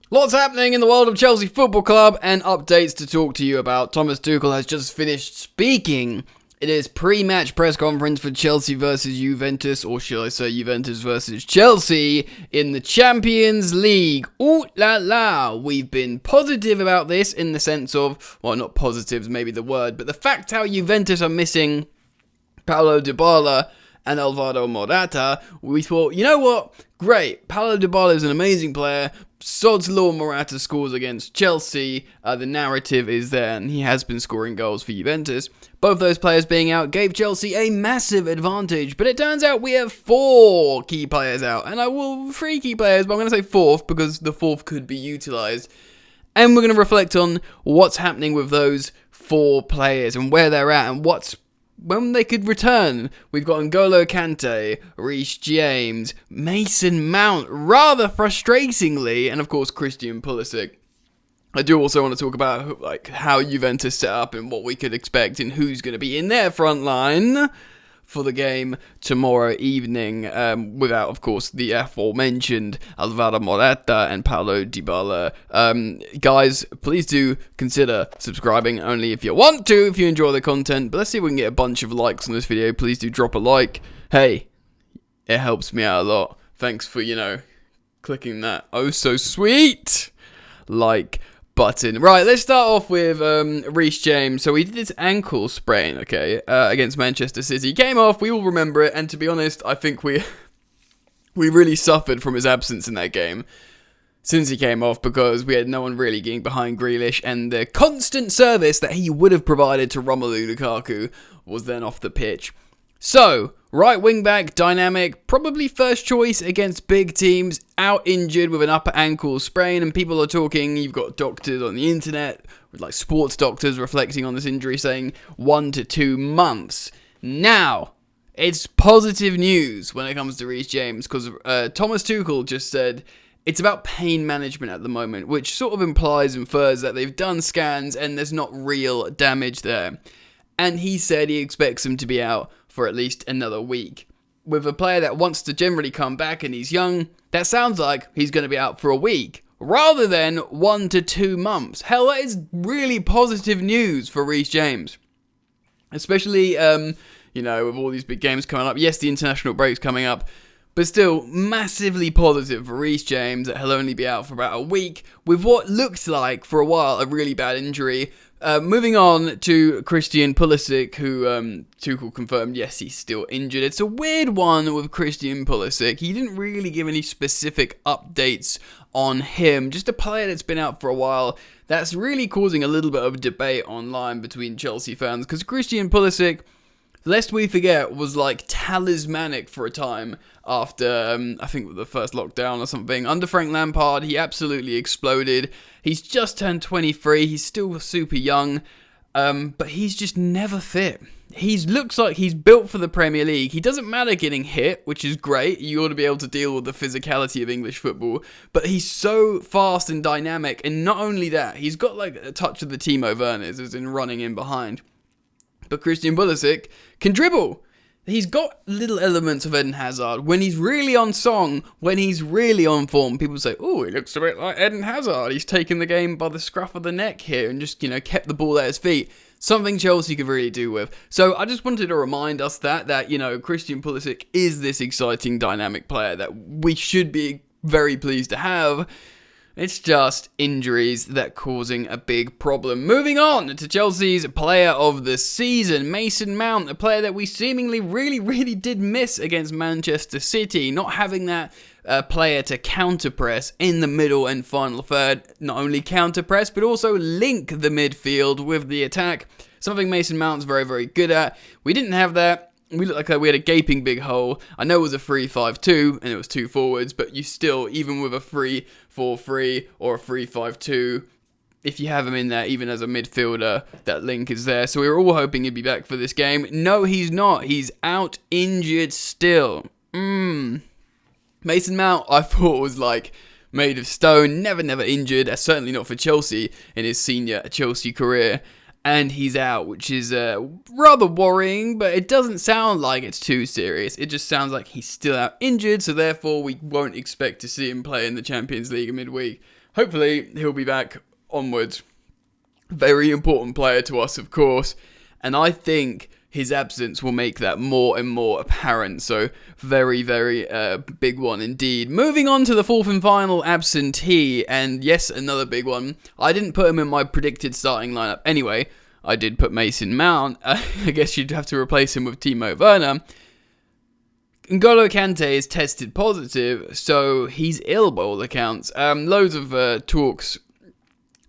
Lots happening in the world of Chelsea Football Club and updates to talk to you about. Thomas Tuchel has just finished speaking in his pre-match press conference for Chelsea versus Juventus, or shall I say Juventus versus Chelsea, in the Champions League. Ooh la la! We've been positive about this in the sense of, well, not positive is maybe the word, but the fact how Juventus are missing Paulo Dybala and Alvaro Morata, we thought, you know what? Great. Paulo Dybala is an amazing player. Sod's law Morata scores against Chelsea. The narrative is there, and he has been scoring goals for Juventus. Both those players being out gave Chelsea a massive advantage, but it turns out we have 4 key players out. And 3 key players, but I'm going to say 4th because the 4th could be utilised. And we're going to reflect on what's happening with those 4 players and where they're at and when they could return. We've got N'Golo Kante, Reese James, Mason Mount, rather frustratingly, and of course Christian Pulisic. I do also want to talk about how Juventus set up and what we could expect and who's going to be in their front line for the game tomorrow evening, without, of course, the aforementioned Alvaro Morata and Paulo Dybala. Guys, please do consider subscribing only if you want to, if you enjoy the content. But let's see if we can get a bunch of likes on this video. Please do drop a like. Hey, it helps me out a lot. Thanks for, clicking that oh so sweet like button. Right, let's start off with Reece James. So he did his ankle sprain, against Manchester City. He came off, we all remember it, and to be honest, I think we really suffered from his absence in that game since he came off, because we had no one really getting behind Grealish, and the constant service that he would have provided to Romelu Lukaku was then off the pitch. So, right wing back, dynamic, probably first choice against big teams, out injured with an upper ankle sprain, and people are talking, you've got doctors on the internet, like sports doctors reflecting on this injury, saying 1 to 2 months. Now, it's positive news when it comes to Reece James, because Thomas Tuchel just said it's about pain management at the moment, which sort of infers that they've done scans and there's not real damage there. And he said he expects him to be out for at least another week. With a player that wants to generally come back and he's young, that sounds like he's going to be out for a week, rather than 1 to 2 months. Hell, that is really positive news for Reece James. Especially, with all these big games coming up. Yes, the international break's coming up, but still massively positive for Reece James that he'll only be out for about a week with what looked like, for a while, a really bad injury. Moving on to Christian Pulisic, who Tuchel confirmed, yes, he's still injured. It's a weird one with Christian Pulisic. He didn't really give any specific updates on him. Just a player that's been out for a while. That's really causing a little bit of debate online between Chelsea fans, because Christian Pulisic, lest we forget, was talismanic for a time after, I think, the first lockdown or something. Under Frank Lampard, he absolutely exploded. He's just turned 23. He's still super young, but he's just never fit. He looks like he's built for the Premier League. He doesn't matter getting hit, which is great. You ought to be able to deal with the physicality of English football. But he's so fast and dynamic, and not only that, he's got a touch of the Timo Werners, as in running in behind. But Christian Pulisic can dribble. He's got little elements of Eden Hazard. When he's really on song, when he's really on form, people say, oh, he looks a bit like Eden Hazard. He's taken the game by the scruff of the neck here and just, kept the ball at his feet. Something Chelsea could really do with. So I just wanted to remind us that Christian Pulisic is this exciting, dynamic player that we should be very pleased to have. It's just injuries that are causing a big problem. Moving on to Chelsea's player of the season, Mason Mount, a player that we seemingly really did miss against Manchester City. Not having that player to counter-press in the middle and final third. Not only counter-press, but also link the midfield with the attack. Something Mason Mount's very good at. We didn't have that. We looked like we had a gaping big hole. I know it was a 3-5-2 and it was 2 forwards, but you still, even with a 3-4-3 or a 3-5-2, if you have him in there, even as a midfielder, that link is there. So we were all hoping he'd be back for this game. No, he's not. He's out injured still. Mason Mount, I thought, was made of stone, never injured, certainly not for Chelsea in his senior Chelsea career. And he's out, which is rather worrying, but it doesn't sound like it's too serious. It just sounds like he's still out injured, so therefore we won't expect to see him play in the Champions League midweek. hopefully he'll be back onwards. Very important player to us, of course, and I think his absence will make that more and more apparent. So very, very big one indeed. Moving on to the fourth and final absentee, and yes, another big one. I didn't put him in my predicted starting lineup anyway. I did put Mason Mount. I guess you'd have to replace him with Timo Werner. N'Golo Kante is tested positive, so he's ill by all accounts. Loads of talks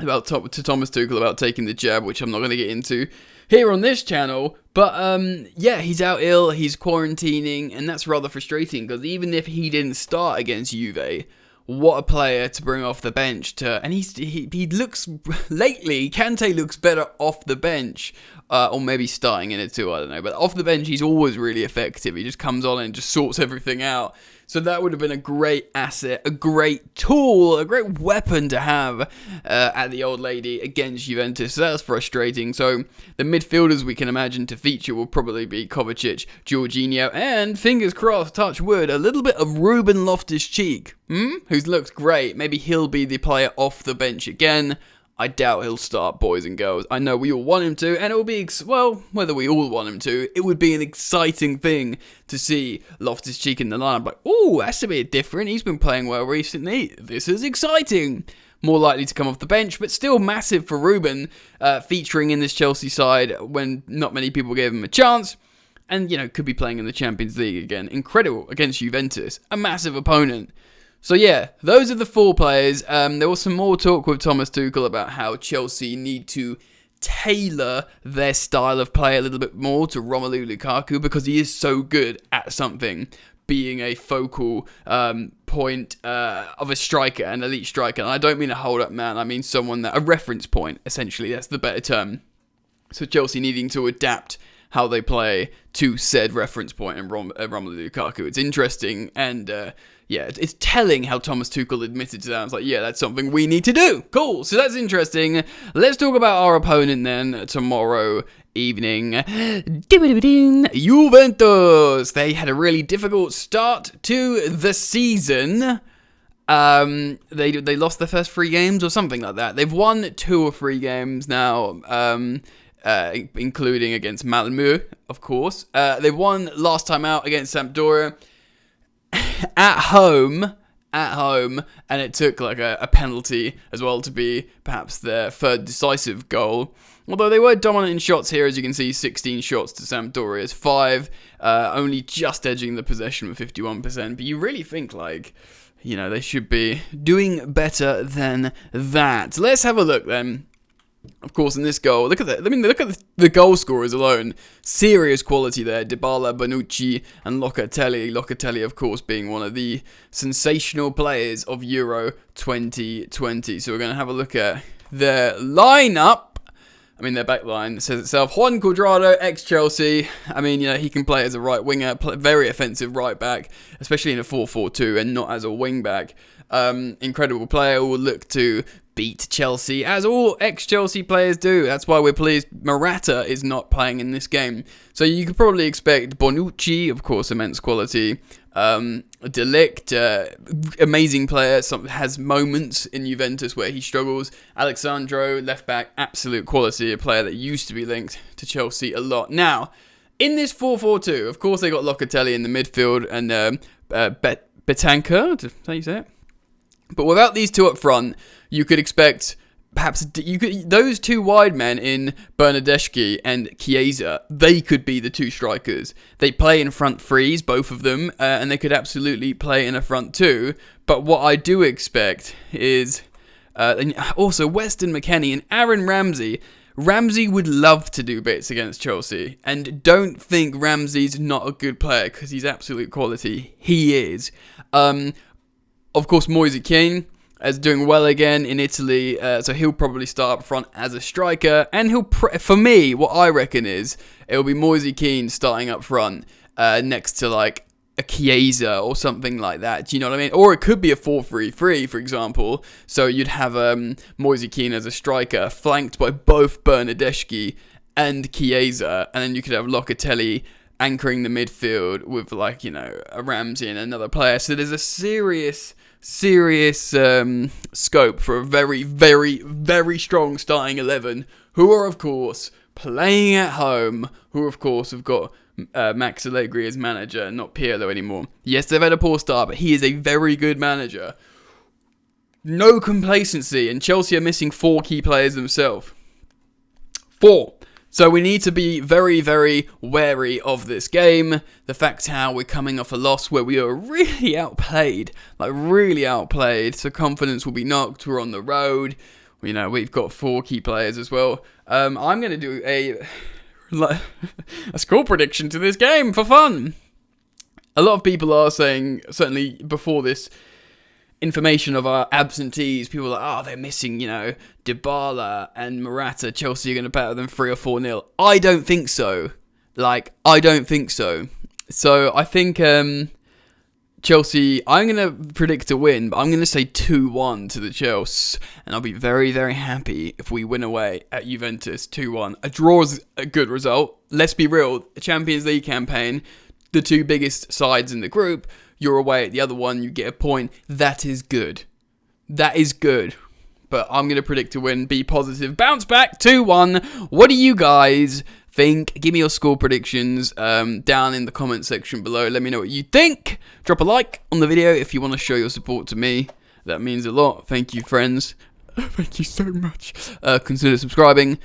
about to Thomas Tuchel about taking the jab, which I'm not going to get into here on this channel. But yeah, he's out ill, he's quarantining, and that's rather frustrating because even if he didn't start against Juve, what a player to bring off the bench and he looks lately. Kante looks better off the bench, or maybe starting in it too. I don't know, but off the bench he's always really effective. He just comes on and just sorts everything out. So that would have been a great asset, a great tool, a great weapon to have at the old lady against Juventus. So that's frustrating. So the midfielders we can imagine to feature will probably be Kovacic, Jorginho, and fingers crossed, touch wood, a little bit of Ruben Loftus-Cheek, who's looked great. Maybe he'll be the player off the bench again. I doubt he'll start, boys and girls. I know we all want him to, and it will be, well, whether we all want him to, it would be an exciting thing to see Loftus-Cheek in the lineup. Like, ooh, that's a bit different. He's been playing well recently. This is exciting. More likely to come off the bench, but still massive for Ruben, featuring in this Chelsea side when not many people gave him a chance. And, could be playing in the Champions League again. Incredible against Juventus, a massive opponent. So yeah, those are the four players. There was some more talk with Thomas Tuchel about how Chelsea need to tailor their style of play a little bit more to Romelu Lukaku because he is so good at something, being a focal point of a striker, an elite striker. And I don't mean a hold-up man, I mean a reference point, essentially. That's the better term. So Chelsea needing to adapt how they play to said reference point in Romelu Lukaku. It's interesting and... yeah, it's telling how Thomas Tuchel admitted to that. It's like, yeah, that's something we need to do. Cool, so that's interesting. Let's talk about our opponent then tomorrow evening. Juventus! They had a really difficult start to the season. They lost their first 3 games or something like that. They've won 2 or 3 games now, including against Malmö, of course. They won last time out against Sampdoria. At home, and it took like a penalty as well to be perhaps their third decisive goal. Although they were dominant in shots here, as you can see, 16 shots to Sampdoria's 5, only just edging the possession with 51%. But you really think they should be doing better than that. Let's have a look then. Of course, in this goal, look at that. I mean, look at the goal scorers alone. Serious quality there. Dybala, Bonucci, and Locatelli. Locatelli, of course, being one of the sensational players of Euro 2020. So we're going to have a look at their lineup. I mean, their back line says itself. Juan Cuadrado, ex-Chelsea. I mean, he can play as a right winger, very offensive right back, especially in a 4-4-2 and not as a wing back. Incredible player. Will look to beat Chelsea, as all ex-Chelsea players do. That's why we're pleased Morata is not playing in this game. So you could probably expect Bonucci, of course, immense quality. De Ligt, amazing player, has moments in Juventus where he struggles. Alexandro, left back, absolute quality, a player that used to be linked to Chelsea a lot. Now, in this 4-4-2, of course they got Locatelli in the midfield and Betancourt, is that how you say it? But without these two up front, you could expect perhaps those 2 wide men in Bernardeschi and Chiesa, they could be the 2 strikers. They play in front threes, both of them, and they could absolutely play in a front 2. But what I do expect is also Weston McKennie and Aaron Ramsey. Ramsey would love to do bits against Chelsea, and don't think Ramsey's not a good player because he's absolute quality. He is. Of course, Moise Kean is doing well again in Italy, so he'll probably start up front as a striker. And for me, what I reckon is it'll be Moise Kean starting up front next to like a Chiesa or something like that. Do you know what I mean? Or it could be a 4-3-3, for example. So you'd have Moise Kean as a striker, flanked by both Bernardeschi and Chiesa, and then you could have Locatelli anchoring the midfield with a Ramsey and another player. So there's a serious serious scope for a very, very, very strong starting 11, who are, of course, playing at home, who, of course, have got Max Allegri as manager, not Pirlo anymore. Yes, they've had a poor start, but he is a very good manager. No complacency, and Chelsea are missing 4 key players themselves. 4. So we need to be very, very wary of this game. The fact how we're coming off a loss where we are really outplayed. So confidence will be knocked. We're on the road. You know, we've got 4 key players as well. I'm going to do a score prediction to this game for fun. A lot of people are saying, certainly before this information of our absentees, people are like, they're missing, Dybala and Morata. Chelsea are going to batter them 3 or 4-0. I don't think so. I don't think so. So I think Chelsea, I'm going to predict a win, but I'm going to say 2-1 to the Chelsea. And I'll be very, very happy if we win away at Juventus 2-1. A draw is a good result. Let's be real. A Champions League campaign, the 2 biggest sides in the group, you're away at the other one, you get a point. That is good. That is good. But I'm going to predict a win. Be positive. Bounce back 2-1. What do you guys think? Give me your score predictions down in the comment section below. Let me know what you think. Drop a like on the video if you want to show your support to me. That means a lot. Thank you, friends. Thank you so much. Consider subscribing.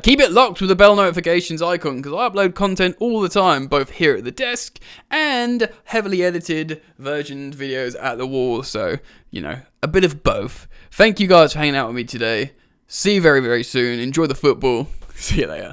Keep it locked with the bell notifications icon because I upload content all the time, both here at the desk and heavily edited versioned videos at the wall. So, a bit of both. Thank you guys for hanging out with me today. See you very, very soon. Enjoy the football. See you later.